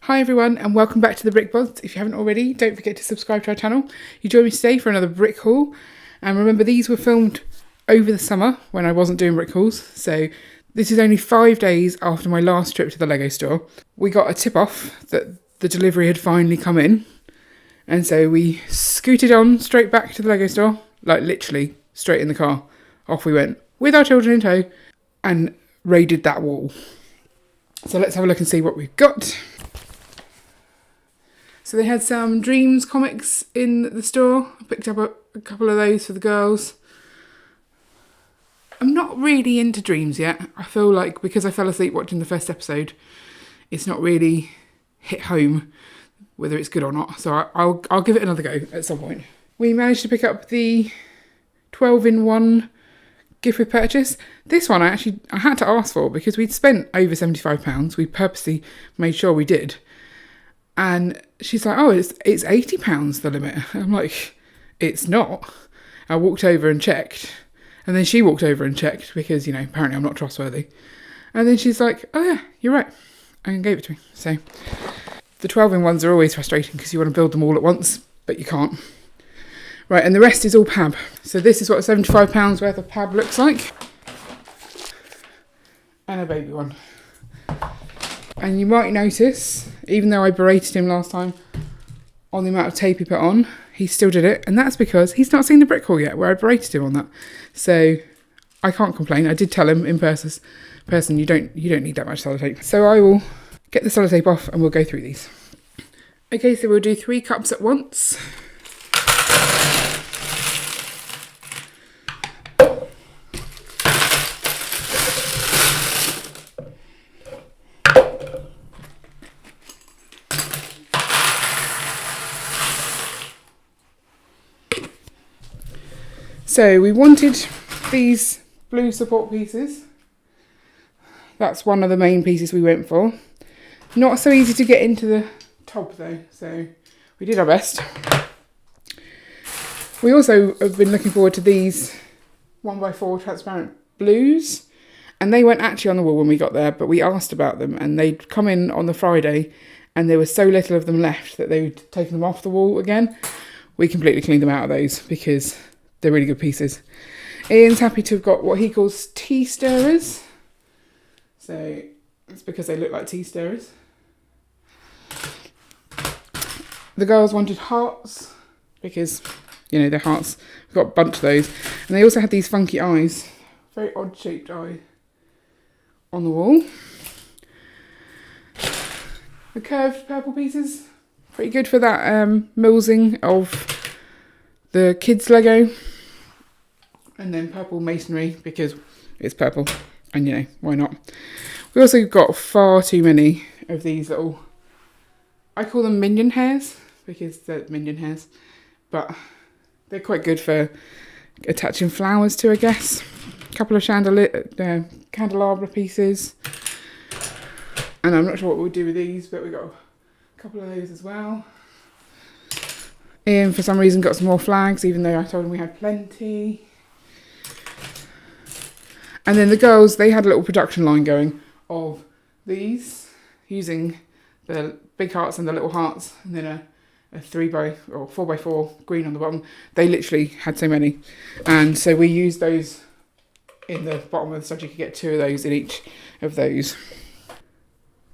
Hi everyone and welcome back to the Brick Bods. If you haven't already, don't forget to subscribe to our channel. You join me today for another brick haul. And remember, these were filmed over the summer when I wasn't doing brick hauls. So this is only 5 days after my last trip to the Lego store. We got a tip off that the delivery had finally come in. And so we scooted on straight back to the Lego store, like literally straight in the car. Off we went with our children in tow and raided that wall. So let's have a look and see what we've got. So they had some Dreams comics in the store. I picked up a couple of those for the girls. I'm not really into Dreams yet. I feel like because I fell asleep watching the first episode, it's not really hit home whether it's good or not. So I'll give it another go at some point. We managed to pick up the 12-in-1 gift with purchase. This one I had to ask for because we'd spent over £75. We purposely made sure we did. And she's like, oh, it's £80 the limit. I'm like, it's not. I walked over and checked. And then she walked over and checked because, apparently I'm not trustworthy. And then she's like, oh yeah, you're right. And gave it to me. So the 12-in-1s are always frustrating because you want to build them all at once, but you can't. Right, and the rest is all PAB. So this is what £75 worth of PAB looks like. And a baby one. And you might notice, even though I berated him last time on the amount of tape he put on, he still did it. And that's because he's not seen the brick haul yet, where I berated him on that. So I can't complain. I did tell him in person, you don't need that much sellotape. So I will get the sellotape off and we'll go through these. Okay, so we'll do 3 cups at once. So we wanted these blue support pieces. That's one of the main pieces we went for. Not so easy to get into the top though, so we did our best. We also have been looking forward to these 1x4 transparent blues, and they weren't actually on the wall when we got there, but we asked about them and they'd come in on the Friday and there was so little of them left that they'd taken them off the wall again. We completely cleaned them out of those because they're really good pieces. Ian's happy to have got what he calls tea stirrers. So it's because they look like tea stirrers. The girls wanted hearts because, they're hearts. We've got a bunch of those. And they also had these funky eyes. Very odd shaped eye on the wall. The curved purple pieces. Pretty good for that Millsing of the kids Lego. And then purple masonry because it's purple and why not. We also got far too many of these little, I call them minion hairs because they're minion hairs, but they're quite good for attaching flowers to, I guess. A couple of candelabra pieces, and I'm not sure what we'll do with these, but we got a couple of those as well. Ian for some reason got some more flags even though I told him we had plenty. And then the girls, they had a little production line going of these, using the big hearts and the little hearts, and then a 4x4 green on the bottom. They literally had so many. And so we used those in the bottom of the stud. You could get 2 of those in each of those.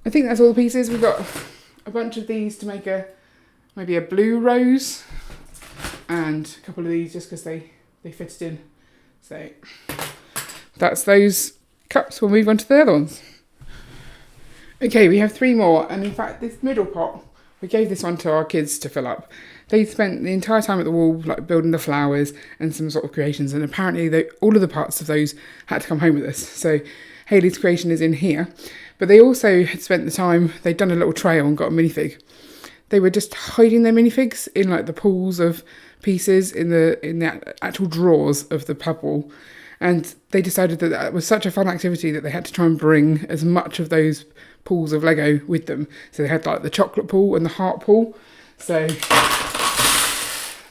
I think that's all the pieces. We've got a bunch of these to make maybe a blue rose, and a couple of these just because they fitted in. So that's those cups. We'll move on to the other ones. Okay, we have 3 more. And in fact, this middle pot, we gave this one to our kids to fill up. They spent the entire time at the wall, building the flowers and some sort of creations. And apparently all of the parts of those had to come home with us. So Hayley's creation is in here. But they also had spent the time, they'd done a little trail and got a minifig. They were just hiding their minifigs in the pools of pieces in the actual drawers of the pub wall. And they decided that was such a fun activity that they had to try and bring as much of those pools of Lego with them. So they had the chocolate pool and the heart pool. So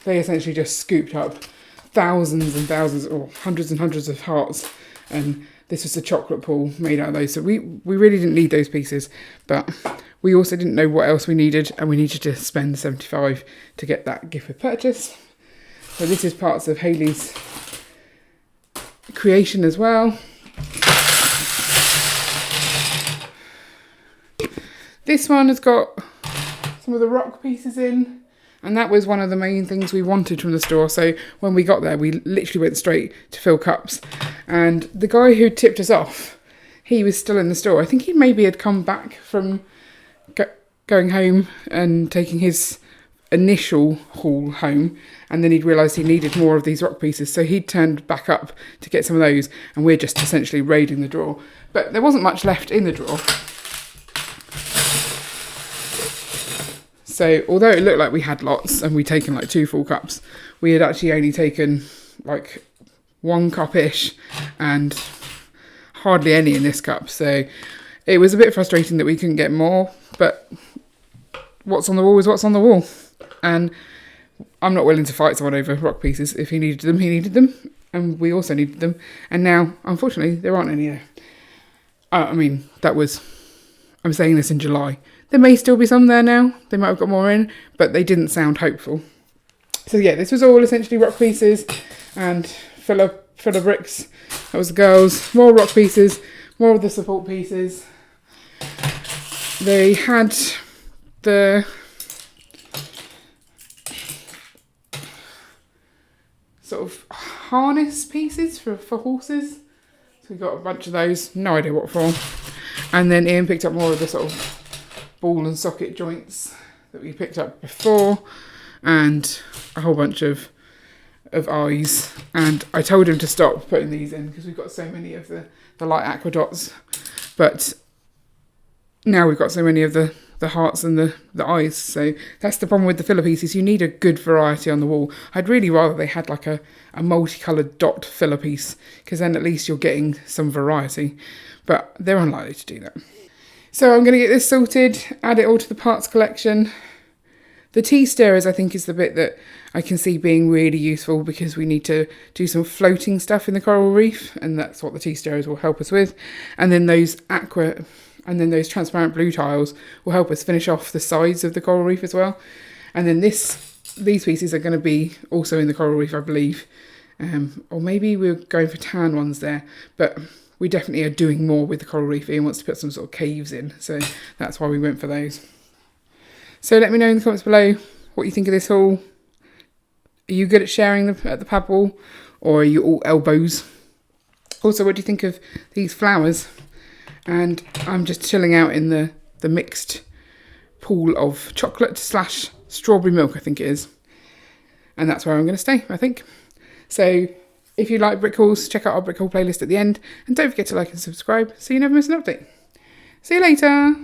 they essentially just scooped up thousands and thousands or hundreds and hundreds of hearts and this was the chocolate pool made out of those. So we really didn't need those pieces, but we also didn't know what else we needed, and we needed to spend 75 to get that gift with purchase. So this is parts of Hayley's creation as well. This one has got some of the rock pieces in, and that was one of the main things we wanted from the store. So when we got there, we literally went straight to fill cups. And the guy who tipped us off, he was still in the store. I think he maybe had come back from going home and taking his initial haul home, and then he'd realised he needed more of these rock pieces. So he'd turned back up to get some of those, and we're just essentially raiding the drawer. But there wasn't much left in the drawer. So although it looked like we had lots and we'd taken like 2 full cups, we had actually only taken like 1 cup-ish and hardly any in this cup. So it was a bit frustrating that we couldn't get more, but what's on the wall is what's on the wall. And I'm not willing to fight someone over rock pieces. If he needed them, he needed them. And we also needed them. And now, unfortunately, there aren't any there. I mean, I'm saying this in July. There may still be some there now. They might have got more in, but they didn't sound hopeful. So yeah, this was all essentially rock pieces and full of bricks. That was the girls. More rock pieces, more of the support pieces. They had the sort of harness pieces for horses. So we got a bunch of those. No idea what for. And then Ian picked up more of the sort of ball and socket joints that we picked up before, and a whole bunch of eyes. And I told him to stop putting these in because we've got so many of the light aqua dots, but now we've got so many of the hearts and the eyes. So that's the problem with the filler pieces. You need a good variety on the wall. I'd really rather they had like a multicoloured dot filler piece, because then at least you're getting some variety, but they're unlikely to do that. So I'm going to get this sorted, add it all to the parts collection. The tea stirrers, I think, is the bit that I can see being really useful, because we need to do some floating stuff in the coral reef, and that's what the tea stirrers will help us with. And then those transparent blue tiles will help us finish off the sides of the coral reef as well. And then these pieces are going to be also in the coral reef, I believe. Or maybe we're going for tan ones there, but we definitely are doing more with the coral reef. Ian wants to put some sort of caves in, so that's why we went for those. So let me know in the comments below what you think of this haul. Are you good at sharing at the PAB wall, or are you all elbows? Also, what do you think of these flowers? And I'm just chilling out in the mixed pool of chocolate / strawberry milk, I think it is. And that's where I'm going to stay, I think. So if you like brick hauls, check out our brick haul playlist at the end. And don't forget to like and subscribe so you never miss an update. See you later.